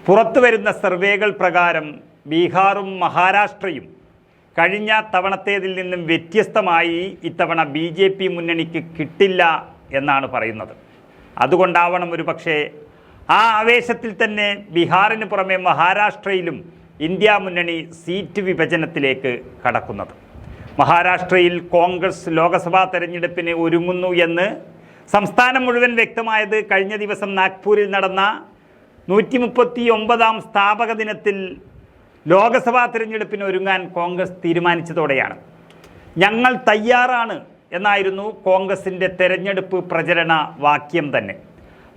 പുറത്തുവരുന്ന സർവേകൾ പ്രകാരം ബീഹാറും മഹാരാഷ്ട്രയും കഴിഞ്ഞ തവണത്തേതിൽ നിന്നും വ്യത്യസ്തമായി ഇത്തവണ BJP മുന്നണിക്ക് കിട്ടില്ല എന്നാണ് പറയുന്നത്. അതുകൊണ്ടാവണം ഒരുപക്ഷേ ആ ആവേശത്തിൽ തന്നെ ബീഹാറിന് പുറമെ മഹാരാഷ്ട്രയിലും ഇന്ത്യ മുന്നണി സീറ്റ് വിഭജനത്തിലേക്ക് കടക്കുന്നത്. മഹാരാഷ്ട്രയിൽ കോൺഗ്രസ് ലോക്സഭാ തെരഞ്ഞെടുപ്പിന് ഒരുങ്ങുന്നു എന്ന് സംസ്ഥാനം മുഴുവൻ വ്യക്തമായത് കഴിഞ്ഞ ദിവസം നാഗ്പൂരിൽ നടന്ന 139ാം സ്ഥാപക ദിനത്തിൽ ലോക്സഭാ തിരഞ്ഞെടുപ്പിന് ഒരുങ്ങാൻ കോൺഗ്രസ് തീരുമാനിച്ചതോടെയാണ്. ഞങ്ങൾ തയ്യാറാണ് എന്നായിരുന്നു കോൺഗ്രസിൻ്റെ തെരഞ്ഞെടുപ്പ് പ്രചരണ വാക്യം തന്നെ.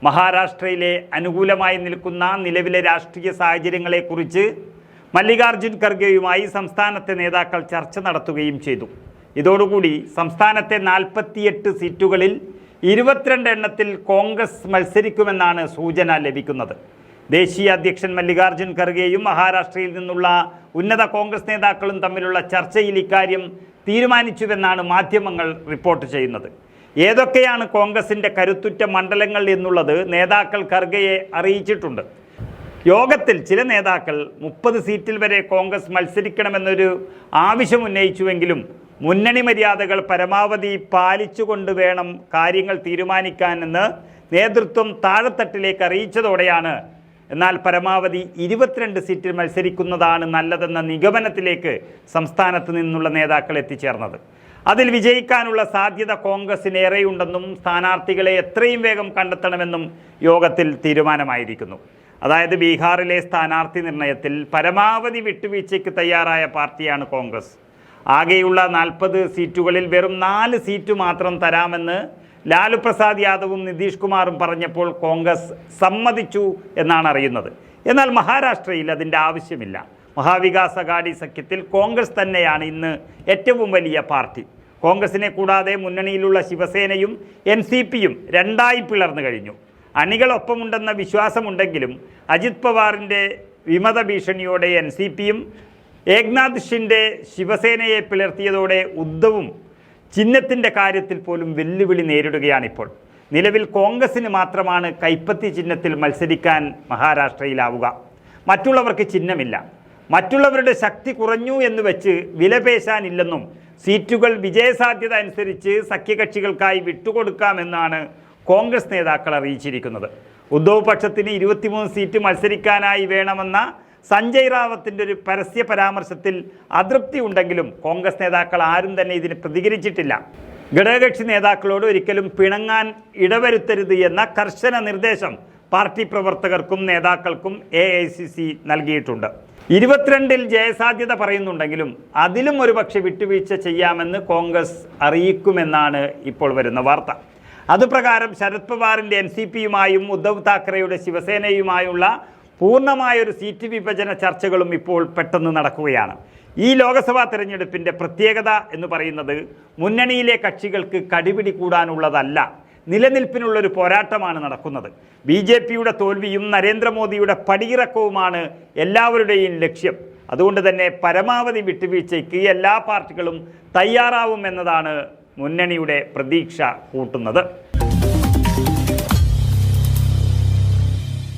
മഹാരാഷ്ട്രയിലെ അനുകൂലമായി നിൽക്കുന്ന നിലവിലെ രാഷ്ട്രീയ സാഹചര്യങ്ങളെക്കുറിച്ച് മല്ലികാർജുൻ ഖർഗെയുമായി സംസ്ഥാനത്തെ നേതാക്കൾ ചർച്ച നടത്തുകയും ചെയ്തു. ഇതോടുകൂടി സംസ്ഥാനത്തെ 48 സീറ്റുകളിൽ 22 എണ്ണത്തിൽ കോൺഗ്രസ് മത്സരിക്കുമെന്നാണ് സൂചന ലഭിക്കുന്നത്. ദേശീയ അധ്യക്ഷൻ മല്ലികാർജുൻ ഖർഗെയും മഹാരാഷ്ട്രയിൽ നിന്നുള്ള ഉന്നത കോൺഗ്രസ് നേതാക്കളും തമ്മിലുള്ള ചർച്ചയിൽ ഇക്കാര്യം തീരുമാനിച്ചുവെന്നാണ് മാധ്യമങ്ങൾ റിപ്പോർട്ട് ചെയ്യുന്നത്. ഏതൊക്കെയാണ് കോൺഗ്രസിൻ്റെ കരുത്തുറ്റ മണ്ഡലങ്ങൾ എന്നുള്ളത് നേതാക്കൾ ഖർഗെയെ അറിയിച്ചിട്ടുണ്ട്. യോഗത്തിൽ ചില നേതാക്കൾ 30 സീറ്റിൽ വരെ കോൺഗ്രസ് മത്സരിക്കണമെന്നൊരു ആവശ്യം ഉന്നയിച്ചുവെങ്കിലും മുന്നണി മര്യാദകൾ പരമാവധി പാലിച്ചുകൊണ്ട് വേണം കാര്യങ്ങൾ തീരുമാനിക്കാനെന്ന് നേതൃത്വം താഴെത്തട്ടിലേക്ക് അറിയിച്ചതോടെയാണ് എന്നാൽ പരമാവധി 22 സീറ്റിൽ മത്സരിക്കുന്നതാണ് നല്ലതെന്ന നിഗമനത്തിലേക്ക് സംസ്ഥാനത്ത് നിന്നുള്ള നേതാക്കൾ എത്തിച്ചേർന്നത്. അതിൽ വിജയിക്കാനുള്ള സാധ്യത കോൺഗ്രസിന് ഏറെയുണ്ടെന്നും സ്ഥാനാർത്ഥികളെ എത്രയും വേഗം കണ്ടെത്തണമെന്നും യോഗത്തിൽ തീരുമാനമായിരിക്കുന്നു. അതായത് ബീഹാറിലെ സ്ഥാനാർത്ഥി നിർണയത്തിൽ പരമാവധി വിട്ടുവീഴ്ചയ്ക്ക് തയ്യാറായ പാർട്ടിയാണ് കോൺഗ്രസ്. ആകെയുള്ള 40 സീറ്റുകളിൽ വെറും 4 സീറ്റ് മാത്രം തരാമെന്ന് ലാലു പ്രസാദ് യാദവും നിതീഷ് കുമാറും പറഞ്ഞപ്പോൾ കോൺഗ്രസ് സമ്മതിച്ചു എന്നാണ് അറിയുന്നത്. എന്നാൽ മഹാരാഷ്ട്രയിൽ അതിൻ്റെ ആവശ്യമില്ല. മഹാവികാസ് അഘാടി സഖ്യത്തിൽ കോൺഗ്രസ് തന്നെയാണ് ഇന്ന് ഏറ്റവും വലിയ പാർട്ടി. കോൺഗ്രസിനെ കൂടാതെ മുന്നണിയിലുള്ള ശിവസേനയും NCPയും രണ്ടായി പിളർന്നു കഴിഞ്ഞു. അണികളൊപ്പമുണ്ടെന്ന വിശ്വാസമുണ്ടെങ്കിലും അജിത് പവാറിൻ്റെ വിമത ഭീഷണിയോടെ NCPയും ഏക്നാഥ് ഷിൻഡെ ശിവസേനയെ പിളർത്തിയതോടെ ഉദ്ധവും ചിഹ്നത്തിൻ്റെ കാര്യത്തിൽ പോലും വെല്ലുവിളി നേരിടുകയാണിപ്പോൾ. നിലവിൽ കോൺഗ്രസിന് മാത്രമാണ് കൈപ്പത്തി ചിഹ്നത്തിൽ മത്സരിക്കാൻ മഹാരാഷ്ട്രയിലാവുക. മറ്റുള്ളവർക്ക് ചിഹ്നമില്ല. മറ്റുള്ളവരുടെ ശക്തി കുറഞ്ഞു എന്ന് വെച്ച് വിലപേശാനില്ലെന്നും സീറ്റുകൾ വിജയസാധ്യത അനുസരിച്ച് സഖ്യകക്ഷികൾക്കായി വിട്ടുകൊടുക്കാമെന്നാണ് കോൺഗ്രസ് നേതാക്കൾ അറിയിച്ചിരിക്കുന്നത്. ഉദ്ധവ് പക്ഷത്തിന് 23 സീറ്റ് മത്സരിക്കാനായി വേണമെന്ന സഞ്ജയ് റാവത്തിൻ്റെ ഒരു പരസ്യ പരാമർശത്തിൽ അതൃപ്തി ഉണ്ടെങ്കിലും കോൺഗ്രസ് നേതാക്കൾ ആരും തന്നെ ഇതിന് പ്രതികരിച്ചിട്ടില്ല. ഘടകകക്ഷി നേതാക്കളോട് ഒരിക്കലും പിണങ്ങാൻ ഇടവരുത്തരുത് എന്ന കർശന നിർദ്ദേശം പാർട്ടി പ്രവർത്തകർക്കും നേതാക്കൾക്കും AICC നൽകിയിട്ടുണ്ട്. 22ൽ ജയസാധ്യത പറയുന്നുണ്ടെങ്കിലും അതിലും ഒരുപക്ഷെ വിട്ടുവീഴ്ച ചെയ്യാമെന്ന് കോൺഗ്രസ് അറിയിക്കുമെന്നാണ് ഇപ്പോൾ വരുന്ന വാർത്ത. അതുപ്രകാരം ശരത് പവാറിൻ്റെ NCPയുമായും ഉദ്ധവ് താക്കറെയുടെ ശിവസേനയുമായുള്ള പൂർണ്ണമായൊരു സീറ്റ് വിഭജന ചർച്ചകളും ഇപ്പോൾ പെട്ടെന്ന് നടക്കുകയാണ്. ഈ ലോക്സഭാ തെരഞ്ഞെടുപ്പിൻ്റെ പ്രത്യേകത എന്ന് പറയുന്നത് മുന്നണിയിലെ കക്ഷികൾക്ക് കടിപിടി കൂടാനുള്ളതല്ല, നിലനിൽപ്പിനുള്ളൊരു പോരാട്ടമാണ് നടക്കുന്നത്. BJPയുടെ തോൽവിയും നരേന്ദ്രമോദിയുടെ പടിയിറക്കവുമാണ് എല്ലാവരുടെയും ലക്ഷ്യം. അതുകൊണ്ട് തന്നെ പരമാവധി വിട്ടുവീഴ്ചയ്ക്ക് എല്ലാ പാർട്ടികളും തയ്യാറാവുമെന്നതാണ് മുന്നണിയുടെ പ്രതീക്ഷ കൂട്ടുന്നത്.